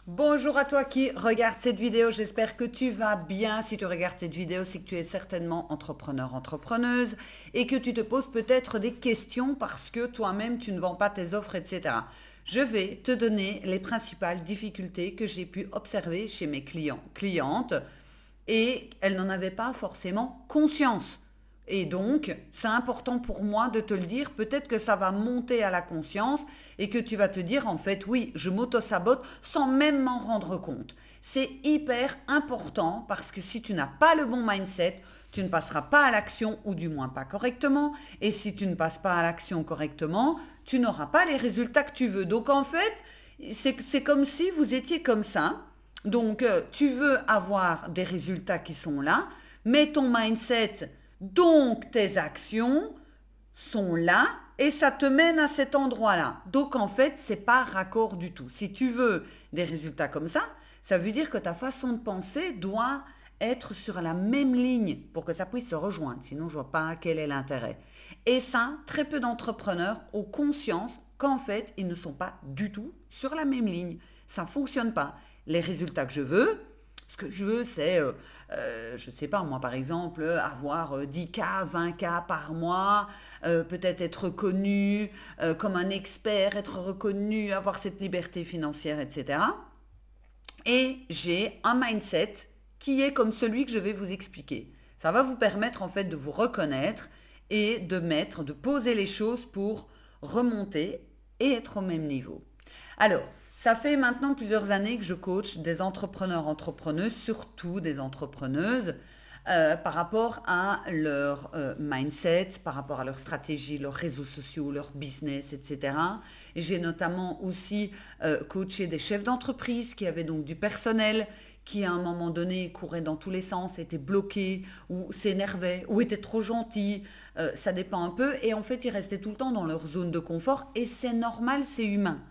Bonjour à toi qui regarde cette vidéo, j'espère que tu vas bien. Si tu regardes cette vidéo, c'est que tu es certainement entrepreneur, entrepreneuse et que tu te poses peut-être des questions parce que toi-même tu ne vends pas tes offres, etc. Je vais te donner les principales difficultés que j'ai pu observer chez mes clientes et elles n'en avaient pas forcément conscience. Et donc, c'est important pour moi de te le dire. Peut-être que ça va monter à la conscience et que tu vas te dire, en fait, oui, je m'auto-sabote sans même m'en rendre compte. C'est hyper important parce que si tu n'as pas le bon mindset, tu ne passeras pas à l'action ou du moins pas correctement. Et si tu ne passes pas à l'action correctement, tu n'auras pas les résultats que tu veux. Donc, en fait, c'est comme si vous étiez comme ça. Donc, tu veux avoir des résultats qui sont là, mais ton mindset, donc tes actions sont là et ça te mène à cet endroit-là. Donc en fait, c'est pas raccord du tout. Si tu veux des résultats comme ça veut dire que ta façon de penser doit être sur la même ligne pour que ça puisse se rejoindre. Sinon, je vois pas quel est l'intérêt. Et ça, très peu d'entrepreneurs ont conscience qu'en fait, ils ne sont pas du tout sur la même ligne. Ça ne fonctionne pas. Les résultats que je veux, ce que je veux, c'est, je ne sais pas, moi par exemple, avoir 10K, 20K par mois, peut-être être reconnu comme un expert, être reconnu, avoir cette liberté financière, etc. Et j'ai un mindset qui est comme celui que je vais vous expliquer. Ça va vous permettre en fait de vous reconnaître et de poser les choses pour remonter et être au même niveau. Alors, ça fait maintenant plusieurs années que je coach des entrepreneurs, entrepreneuses, surtout des entrepreneuses, par rapport à leur mindset, par rapport à leur stratégie, leurs réseaux sociaux, leur business, etc. Et j'ai notamment aussi coaché des chefs d'entreprise qui avaient donc du personnel qui à un moment donné courait dans tous les sens, était bloqué, ou s'énervait, ou était trop gentil, ça dépend un peu. Et en fait, ils restaient tout le temps dans leur zone de confort et c'est normal, c'est humain.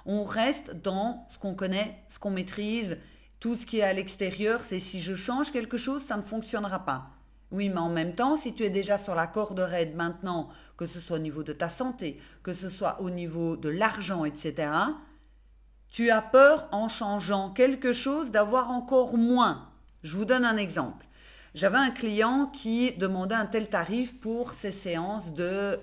On reste dans ce qu'on connaît, ce qu'on maîtrise. Tout ce qui est à l'extérieur, c'est si je change quelque chose, ça ne fonctionnera pas. Oui, mais en même temps, si tu es déjà sur la corde raide maintenant, que ce soit au niveau de ta santé, que ce soit au niveau de l'argent, etc., tu as peur en changeant quelque chose d'avoir encore moins. Je vous donne un exemple. J'avais un client qui demandait un tel tarif pour ses séances de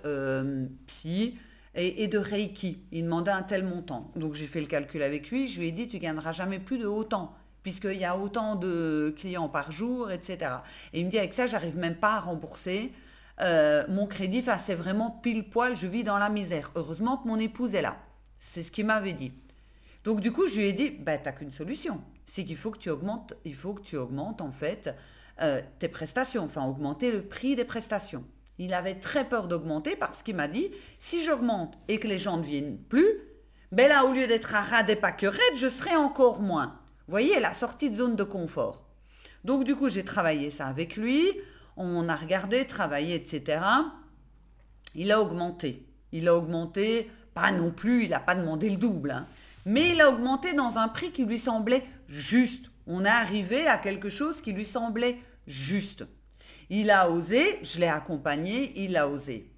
psy et de Reiki. Il demandait un tel montant. Donc j'ai fait le calcul avec lui. Je lui ai dit, tu gagneras jamais plus de autant, puisqu'il y a autant de clients par jour, etc. Et il me dit, avec ça, j'arrive même pas à rembourser mon crédit. Enfin, c'est vraiment pile poil, je vis dans la misère. Heureusement que mon épouse est là. C'est ce qu'il m'avait dit. Donc du coup, je lui ai dit, bah, t'as qu'une solution. C'est qu'il faut que tu augmentes, il faut que tu augmentes en fait tes prestations, enfin augmenter le prix des prestations. Il avait très peur d'augmenter parce qu'il m'a dit, si j'augmente et que les gens ne viennent plus, ben là, au lieu d'être à ras des pâquerettes, je serai encore moins. Vous voyez, la sortie de zone de confort. Donc du coup, j'ai travaillé ça avec lui, on a regardé, travaillé, etc. Il a augmenté. Il a augmenté, pas non plus, il n'a pas demandé le double, hein, mais il a augmenté dans un prix qui lui semblait juste. On est arrivé à quelque chose qui lui semblait juste. Il a osé, je l'ai accompagné, il a osé.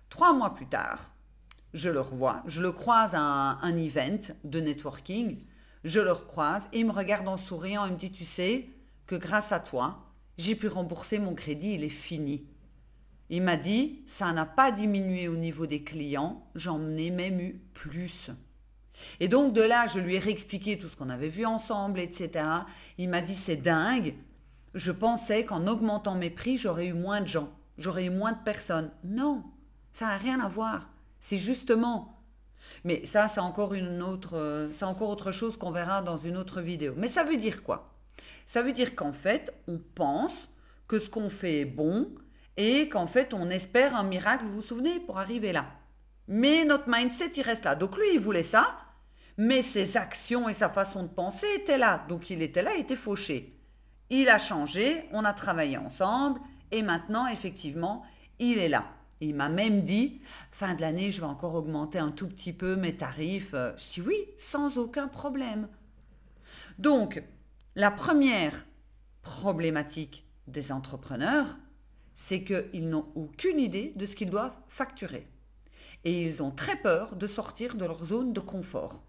3 mois plus tard, je le revois, je le croise à un event de networking, je le recroise et il me regarde en souriant et me dit, tu sais que grâce à toi, j'ai pu rembourser mon crédit, il est fini. Il m'a dit, ça n'a pas diminué au niveau des clients, j'en ai même eu plus. Et donc de là, je lui ai réexpliqué tout ce qu'on avait vu ensemble, etc. Il m'a dit, c'est dingue, je pensais qu'en augmentant mes prix, j'aurais eu moins de gens, j'aurais eu moins de personnes. Non, ça n'a rien à voir. C'est justement... Mais ça, c'est encore autre chose qu'on verra dans une autre vidéo. Mais ça veut dire quoi? Ça veut dire qu'en fait, on pense que ce qu'on fait est bon et qu'en fait, on espère un miracle, vous vous souvenez, pour arriver là. Mais notre mindset, il reste là. Donc lui, il voulait ça, mais ses actions et sa façon de penser étaient là. Donc il était là, il était fauché. Il a changé, on a travaillé ensemble et maintenant, effectivement, il est là. Il m'a même dit, fin de l'année, je vais encore augmenter un tout petit peu mes tarifs. Je dis oui, sans aucun problème. Donc, la première problématique des entrepreneurs, c'est qu'ils n'ont aucune idée de ce qu'ils doivent facturer. Et ils ont très peur de sortir de leur zone de confort.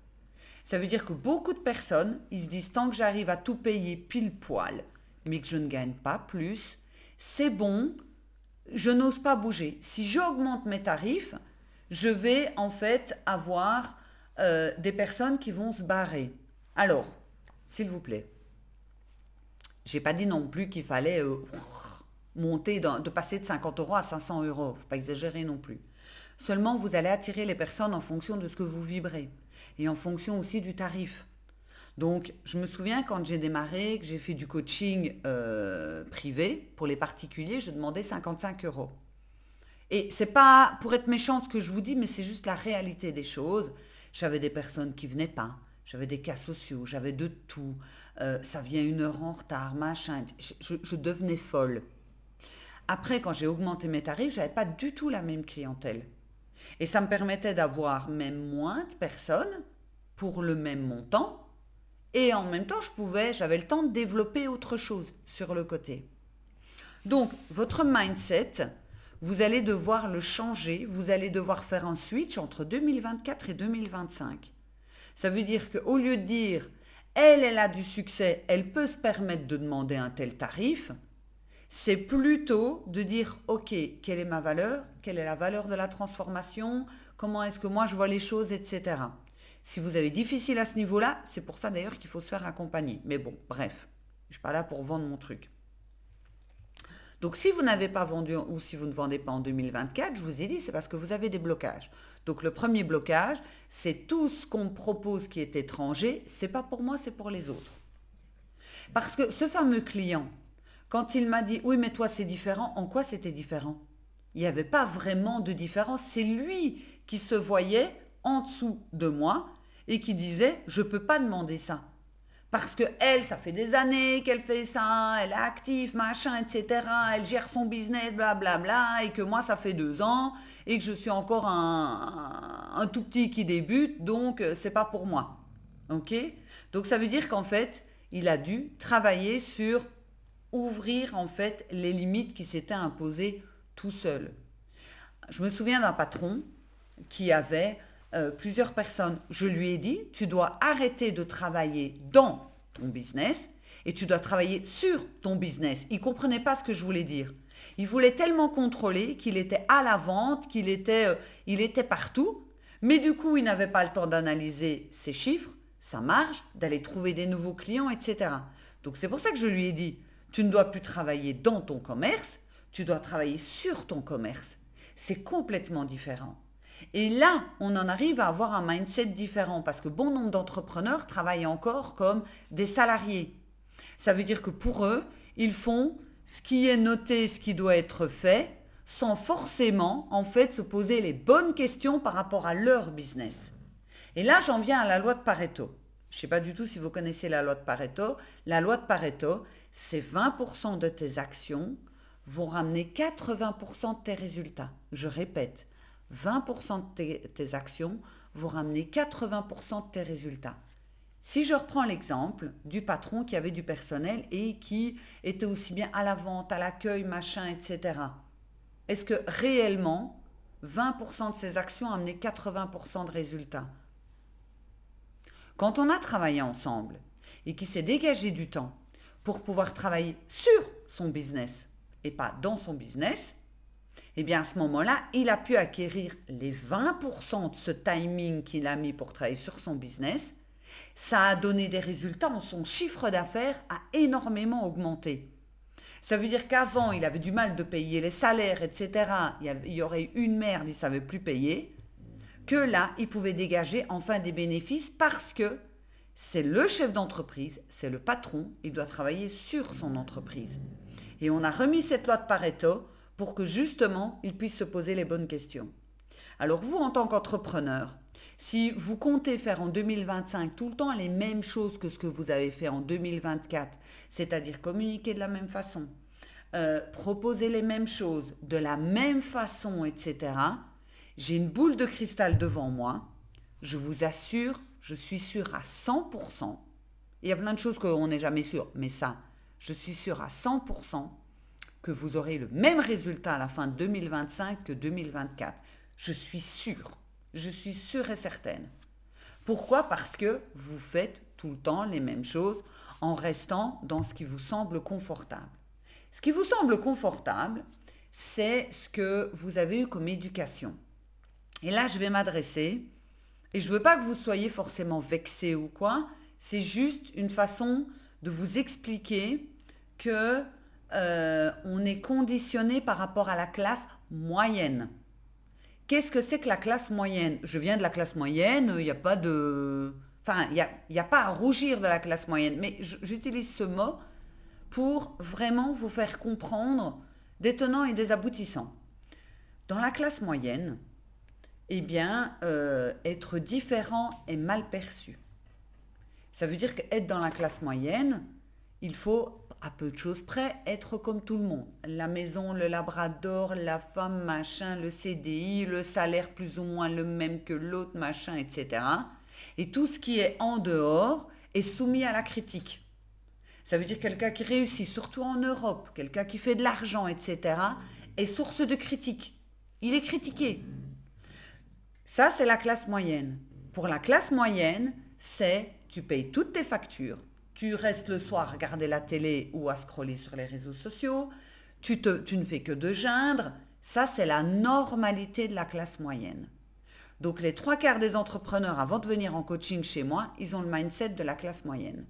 Ça veut dire que beaucoup de personnes, ils se disent tant que j'arrive à tout payer pile poil, mais que je ne gagne pas plus, c'est bon, je n'ose pas bouger. Si j'augmente mes tarifs, je vais en fait avoir des personnes qui vont se barrer. Alors, s'il vous plaît, j'ai pas dit non plus qu'il fallait monter, de passer de 50 euros à 500 euros. Faut pas exagérer non plus. Seulement, vous allez attirer les personnes en fonction de ce que vous vibrez et en fonction aussi du tarif. Donc, je me souviens quand j'ai démarré, que j'ai fait du coaching privé pour les particuliers, je demandais 55 euros. Et c'est pas pour être méchante ce que je vous dis, mais c'est juste la réalité des choses. J'avais des personnes qui venaient pas, j'avais des cas sociaux, j'avais de tout. Ça vient 1 heure en retard, machin. Je devenais folle. Après, quand j'ai augmenté mes tarifs, j'avais pas du tout la même clientèle. Et ça me permettait d'avoir même moins de personnes pour le même montant. Et en même temps, j'avais le temps de développer autre chose sur le côté. Donc, votre mindset, vous allez devoir le changer. Vous allez devoir faire un switch entre 2024 et 2025. Ça veut dire qu'au lieu de dire, elle a du succès, elle peut se permettre de demander un tel tarif, c'est plutôt de dire, ok, quelle est ma valeur, quelle est la valeur de la transformation, comment est-ce que moi je vois les choses, etc. Si vous avez difficile à ce niveau-là, c'est pour ça d'ailleurs qu'il faut se faire accompagner. Mais bon, bref, je ne suis pas là pour vendre mon truc. Donc si vous n'avez pas vendu ou si vous ne vendez pas en 2024, je vous ai dit, c'est parce que vous avez des blocages. Donc le premier blocage, c'est tout ce qu'on me propose qui est étranger, c'est pas pour moi, c'est pour les autres. Parce que ce fameux client, quand il m'a dit, oui mais toi c'est différent, en quoi c'était différent? Il n'y avait pas vraiment de différence, c'est lui qui se voyait en dessous de moi et qui disait, je ne peux pas demander ça. Parce que elle, ça fait des années qu'elle fait ça, elle est active, machin, etc. Elle gère son business, blablabla, et que moi, ça fait 2 ans, et que je suis encore un tout petit qui débute, donc c'est pas pour moi. Ok? Donc ça veut dire qu'en fait, il a dû travailler sur ouvrir en fait les limites qui s'étaient imposées tout seul. Je me souviens d'un patron qui avait plusieurs personnes. Je lui ai dit, tu dois arrêter de travailler dans ton business et tu dois travailler sur ton business. Il ne comprenait pas ce que je voulais dire. Il voulait tellement contrôler qu'il était à la vente, qu'il était partout, mais du coup, il n'avait pas le temps d'analyser ses chiffres, sa marge, d'aller trouver des nouveaux clients, etc. Donc c'est pour ça que je lui ai dit, tu ne dois plus travailler dans ton commerce, tu dois travailler sur ton commerce. C'est complètement différent. Et là, on en arrive à avoir un mindset différent parce que bon nombre d'entrepreneurs travaillent encore comme des salariés. Ça veut dire que pour eux, ils font ce qui est noté, ce qui doit être fait, sans forcément en fait se poser les bonnes questions par rapport à leur business. Et là, j'en viens à la loi de Pareto. Je ne sais pas du tout si vous connaissez la loi de Pareto. La loi de Pareto, c'est 20% de tes actions vont ramener 80% de tes résultats. Je répète, 20% de tes actions vont ramener 80% de tes résultats. Si je reprends l'exemple du patron qui avait du personnel et qui était aussi bien à la vente, à l'accueil, machin, etc. Est-ce que réellement, 20% de ses actions ont amené 80% de résultats? Quand on a travaillé ensemble et qu'il s'est dégagé du temps pour pouvoir travailler sur son business et pas dans son business, eh bien à ce moment-là, il a pu acquérir les 20% de ce timing qu'il a mis pour travailler sur son business. Ça a donné des résultats, son chiffre d'affaires a énormément augmenté. Ça veut dire qu'avant, il avait du mal de payer les salaires, etc. Il y aurait eu une merde, il ne savait plus payer. Que là, il pouvait dégager enfin des bénéfices parce que c'est le chef d'entreprise, c'est le patron, il doit travailler sur son entreprise. Et on a remis cette loi de Pareto pour que justement, il puisse se poser les bonnes questions. Alors vous, en tant qu'entrepreneur, si vous comptez faire en 2025 tout le temps les mêmes choses que ce que vous avez fait en 2024, c'est-à-dire communiquer de la même façon, proposer les mêmes choses de la même façon, etc., j'ai une boule de cristal devant moi, je vous assure, je suis sûre à 100%, il y a plein de choses qu'on n'est jamais sûr, mais ça, je suis sûre à 100% que vous aurez le même résultat à la fin de 2025 que 2024. Je suis sûre et certaine. Pourquoi? Parce que vous faites tout le temps les mêmes choses en restant dans ce qui vous semble confortable. Ce qui vous semble confortable, c'est ce que vous avez eu comme éducation. Et là, je vais m'adresser, et je ne veux pas que vous soyez forcément vexé ou quoi, c'est juste une façon de vous expliquer que on est conditionné par rapport à la classe moyenne. Qu'est-ce que c'est que la classe moyenne? Je viens de la classe moyenne, il n'y a pas de... Enfin, il y a pas à rougir de la classe moyenne, mais j'utilise ce mot pour vraiment vous faire comprendre des tenants et des aboutissants. Dans la classe moyenne, eh bien, être différent est mal perçu. Ça veut dire qu'être dans la classe moyenne, il faut, à peu de choses près, être comme tout le monde. La maison, le labrador, la femme, machin, le CDI, le salaire plus ou moins le même que l'autre, machin, etc. Et tout ce qui est en dehors est soumis à la critique. Ça veut dire quelqu'un qui réussit, surtout en Europe, quelqu'un qui fait de l'argent, etc., est source de critique. Il est critiqué. Ça, c'est la classe moyenne. Pour la classe moyenne, c'est tu payes toutes tes factures, tu restes le soir à regarder la télé ou à scroller sur les réseaux sociaux, tu ne fais que de geindre. Ça, c'est la normalité de la classe moyenne. Donc, les 3/4 des entrepreneurs, avant de venir en coaching chez moi, ils ont le mindset de la classe moyenne.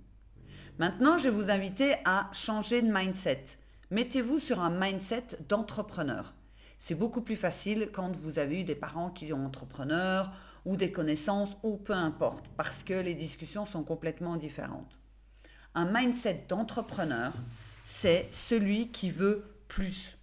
Maintenant, je vais vous inviter à changer de mindset. Mettez-vous sur un mindset d'entrepreneur. C'est beaucoup plus facile quand vous avez eu des parents qui sont entrepreneurs ou des connaissances ou peu importe, parce que les discussions sont complètement différentes. Un mindset d'entrepreneur, c'est celui qui veut plus.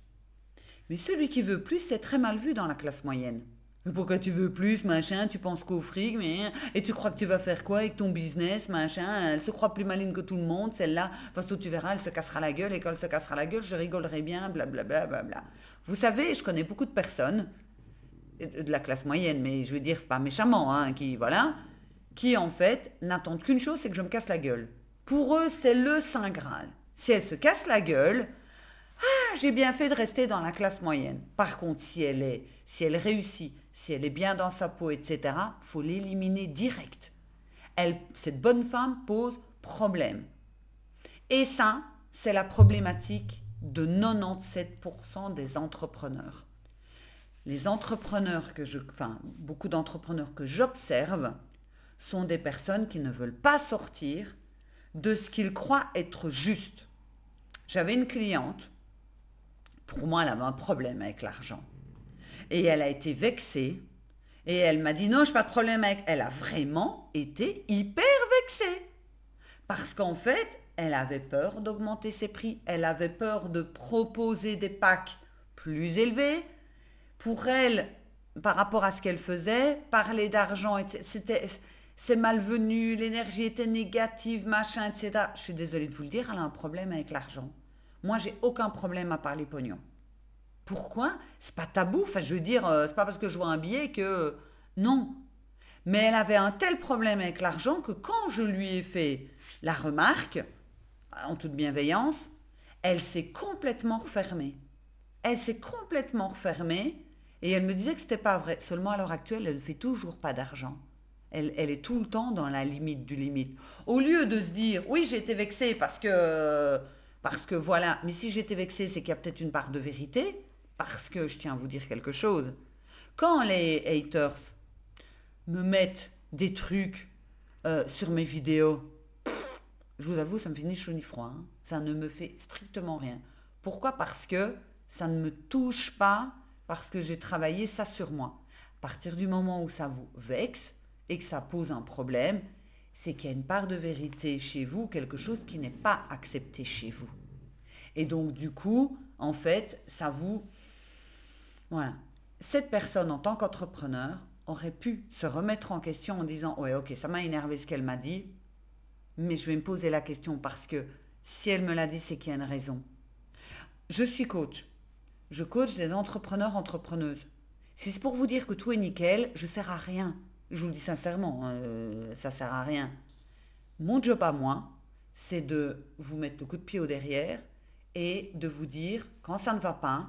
Mais celui qui veut plus, c'est très mal vu dans la classe moyenne. Mais pourquoi tu veux plus, machin, tu penses qu'au fric, mais... Et tu crois que tu vas faire quoi avec ton business, machin, elle se croit plus maligne que tout le monde, celle-là, de toute façon tu verras, elle se cassera la gueule, et quand elle se cassera la gueule, je rigolerai bien, blablabla. Bla, bla, bla. Vous savez, je connais beaucoup de personnes, de la classe moyenne, mais je veux dire, c'est pas méchamment, hein, qui en fait n'attendent qu'une chose, c'est que je me casse la gueule. Pour eux, c'est le Saint Graal. Si elle se casse la gueule, j'ai bien fait de rester dans la classe moyenne. Par contre, si elle réussit, si elle est bien dans sa peau, etc., faut l'éliminer direct. Cette bonne femme pose problème. Et ça, c'est la problématique de 97% des entrepreneurs. Les entrepreneurs beaucoup d'entrepreneurs que j'observe sont des personnes qui ne veulent pas sortir de ce qu'ils croient être juste. J'avais une cliente, pour moi, elle avait un problème avec l'argent. Et elle a été vexée. Et elle m'a dit, non, je n'ai pas de problème avec... Elle a vraiment été hyper vexée. Parce qu'en fait, elle avait peur d'augmenter ses prix. Elle avait peur de proposer des packs plus élevés. Pour elle, par rapport à ce qu'elle faisait, parler d'argent, c'est malvenu, l'énergie était négative, machin, etc. Je suis désolée de vous le dire, elle a un problème avec l'argent. Moi, j'ai aucun problème à parler pognon. Pourquoi? C'est pas tabou. Enfin, je veux dire, c'est pas parce que je vois un billet que... Non. Mais elle avait un tel problème avec l'argent que quand je lui ai fait la remarque, en toute bienveillance, elle s'est complètement refermée. Elle s'est complètement refermée et elle me disait que c'était pas vrai. Seulement, à l'heure actuelle, elle ne fait toujours pas d'argent. Elle est tout le temps dans la limite du limite. Au lieu de se dire, oui, j'ai été vexée parce que voilà, mais si j'étais vexée, c'est qu'il y a peut-être une part de vérité, parce que je tiens à vous dire quelque chose. Quand les haters me mettent des trucs sur mes vidéos, je vous avoue, ça me fait ni chaud ni froid. Hein. Ça ne me fait strictement rien. Pourquoi? Parce que ça ne me touche pas, parce que j'ai travaillé ça sur moi. À partir du moment où ça vous vexe et que ça pose un problème, c'est qu'il y a une part de vérité chez vous, quelque chose qui n'est pas accepté chez vous. Et donc, du coup, en fait, ça vous... Voilà. Cette personne, en tant qu'entrepreneur, aurait pu se remettre en question en disant « Ouais, ok, ça m'a énervé ce qu'elle m'a dit, mais je vais me poser la question parce que si elle me l'a dit, c'est qu'il y a une raison. » Je suis coach. Je coach des entrepreneurs, entrepreneuses. Si c'est pour vous dire que tout est nickel, je ne sers à rien. Je vous le dis sincèrement, ça ne sert à rien. Mon job à moi, c'est de vous mettre le coup de pied au derrière et de vous dire, quand ça ne va pas,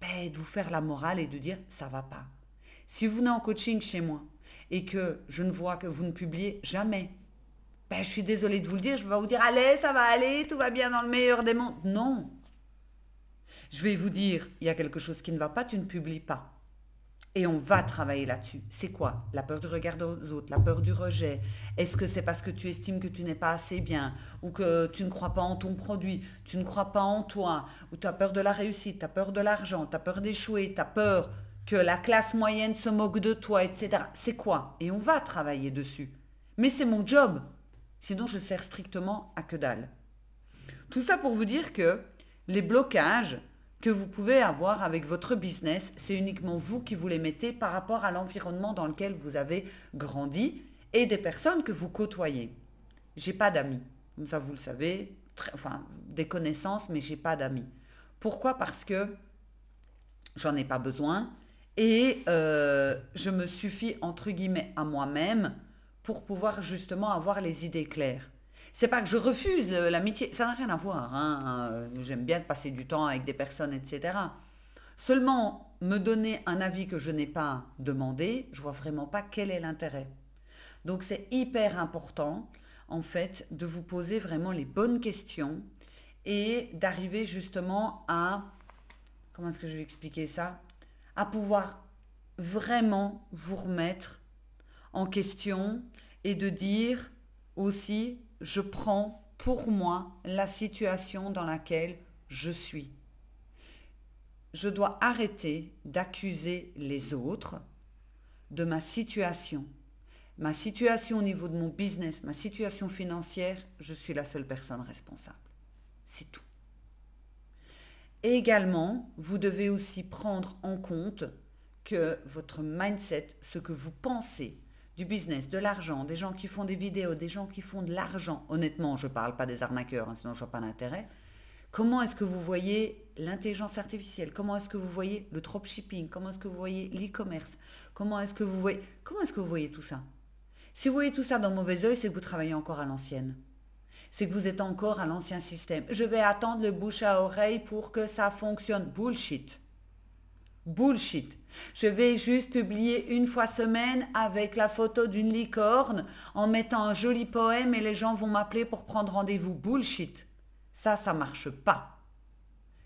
de vous faire la morale et de dire, ça ne va pas. Si vous venez en coaching chez moi et que je ne vois que vous ne publiez jamais, ben, je suis désolée de vous le dire, je ne vais pas vous dire allez, ça va aller, tout va bien dans le meilleur des mondes. Non. Je vais vous dire, il y a quelque chose qui ne va pas, tu ne publies pas. Et on va travailler là-dessus. C'est quoi? La peur du regard des autres, la peur du rejet. Est-ce que c'est parce que tu estimes que tu n'es pas assez bien ou que tu ne crois pas en ton produit, tu ne crois pas en toi, ou tu as peur de la réussite, tu as peur de l'argent, tu as peur d'échouer, tu as peur que la classe moyenne se moque de toi, etc. C'est quoi? Et on va travailler dessus. Mais c'est mon job. Sinon, je sers strictement à que dalle. Tout ça pour vous dire que les blocages que vous pouvez avoir avec votre business, c'est uniquement vous qui vous les mettez par rapport à l'environnement dans lequel vous avez grandi et des personnes que vous côtoyez. J'ai pas d'amis, comme ça vous le savez, enfin des connaissances, mais j'ai pas d'amis. Pourquoi? Parce que j'en ai pas besoin et je me suffis entre guillemets à moi-même pour pouvoir justement avoir les idées claires. C'est pas que je refuse l'amitié, ça n'a rien à voir, hein. J'aime bien passer du temps avec des personnes, etc. Seulement, me donner un avis que je n'ai pas demandé, je vois vraiment pas quel est l'intérêt. Donc c'est hyper important, en fait, de vous poser vraiment les bonnes questions et d'arriver justement à, comment est-ce que je vais expliquer ça? À pouvoir vraiment vous remettre en question et de dire aussi, je prends pour moi la situation dans laquelle je suis. Je dois arrêter d'accuser les autres de ma situation. Ma situation au niveau de mon business, ma situation financière, je suis la seule personne responsable. C'est tout. Et également, vous devez aussi prendre en compte que votre mindset, ce que vous pensez du business, de l'argent, des gens qui font des vidéos, des gens qui font de l'argent, honnêtement, je ne parle pas des arnaqueurs, hein, sinon je n'ai pas d'intérêt. Comment est-ce que vous voyez l'intelligence artificielle? Comment est-ce que vous voyez le dropshipping? Comment est-ce que vous voyez l'e-commerce? Comment est-ce que vous voyez tout ça? Si vous voyez tout ça dans mauvais œil, c'est que vous travaillez encore à l'ancienne. C'est que vous êtes encore à l'ancien système. Je vais attendre le bouche à oreille pour que ça fonctionne. Bullshit. Bullshit. Je vais juste publier une fois semaine avec la photo d'une licorne en mettant un joli poème et les gens vont m'appeler pour prendre rendez-vous. Bullshit. Ça marche pas.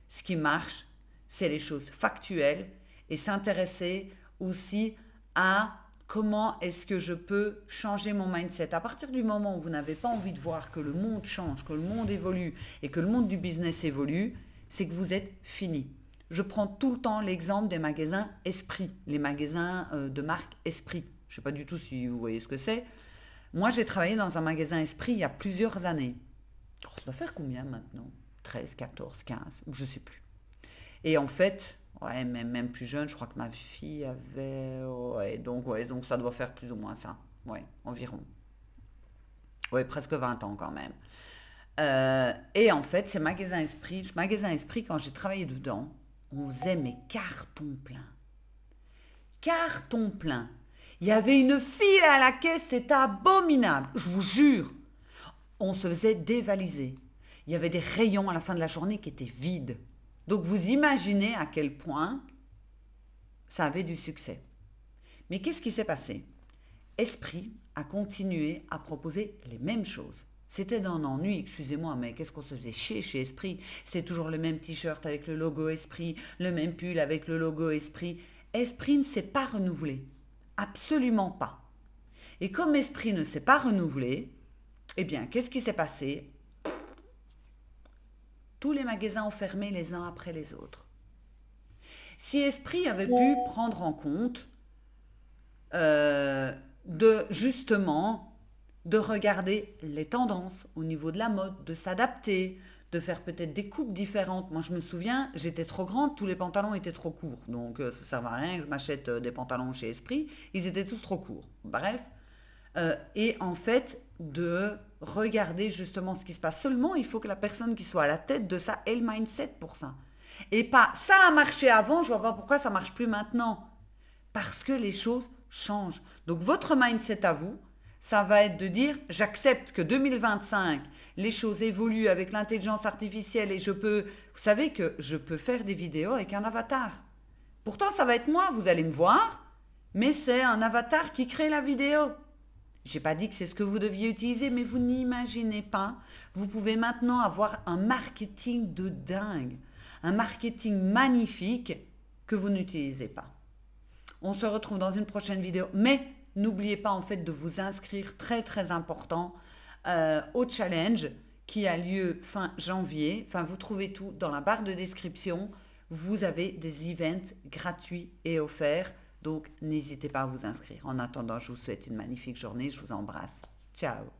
Ce qui marche, c'est les choses factuelles et s'intéresser aussi à comment est-ce que je peux changer mon mindset. À partir du moment où vous n'avez pas envie de voir que le monde change, que le monde évolue et que le monde du business évolue, c'est que vous êtes fini. Je prends tout le temps l'exemple des magasins Esprit, les magasins de marque Esprit. Je ne sais pas du tout si vous voyez ce que c'est. Moi, j'ai travaillé dans un magasin Esprit il y a plusieurs années. Oh, ça doit faire combien maintenant? 13, 14, 15, je ne sais plus. Et en fait, ouais, même plus jeune, je crois que ma fille avait... Ouais, donc ça doit faire plus ou moins ça. Ouais, environ. Ouais, presque 20 ans quand même. Et en fait, ces magasins Esprit, quand j'ai travaillé dedans, on faisait mes cartons pleins. Cartons pleins. Il y avait une file à la caisse, c'était abominable, je vous jure. On se faisait dévaliser. Il y avait des rayons à la fin de la journée qui étaient vides. Donc vous imaginez à quel point ça avait du succès. Mais qu'est-ce qui s'est passé? Esprit a continué à proposer les mêmes choses. C'était d'un ennui, excusez-moi, mais qu'est-ce qu'on se faisait chier chez Esprit? C'était toujours le même t-shirt avec le logo Esprit, le même pull avec le logo Esprit. Esprit ne s'est pas renouvelé. Absolument pas. Et comme Esprit ne s'est pas renouvelé, eh bien, qu'est-ce qui s'est passé? Tous les magasins ont fermé les uns après les autres. Si Esprit avait pu prendre en compte de regarder les tendances au niveau de la mode, de s'adapter, de faire peut-être des coupes différentes. Moi, je me souviens, j'étais trop grande, tous les pantalons étaient trop courts. Donc, ça ne sert à rien que je m'achète des pantalons chez Esprit. Ils étaient tous trop courts. Bref. Et en fait, de regarder justement ce qui se passe. Seulement, il faut que la personne qui soit à la tête de ça ait le mindset pour ça. Et pas, ça a marché avant, je ne vois pas pourquoi ça ne marche plus maintenant. Parce que les choses changent. Donc, votre mindset à vous, ça va être de dire, j'accepte que 2025, les choses évoluent avec l'intelligence artificielle et vous savez que je peux faire des vidéos avec un avatar. Pourtant, ça va être moi, vous allez me voir, Mais c'est un avatar qui crée la vidéo. J'ai pas dit que c'est ce que vous deviez utiliser, mais vous n'imaginez pas. Vous pouvez maintenant avoir un marketing de dingue, un marketing magnifique que vous n'utilisez pas. On se retrouve dans une prochaine vidéo, mais n'oubliez pas en fait de vous inscrire, très très important, au challenge qui a lieu fin janvier. Enfin, vous trouvez tout dans la barre de description. Vous avez des events gratuits et offerts. Donc, n'hésitez pas à vous inscrire. En attendant, je vous souhaite une magnifique journée. Je vous embrasse. Ciao.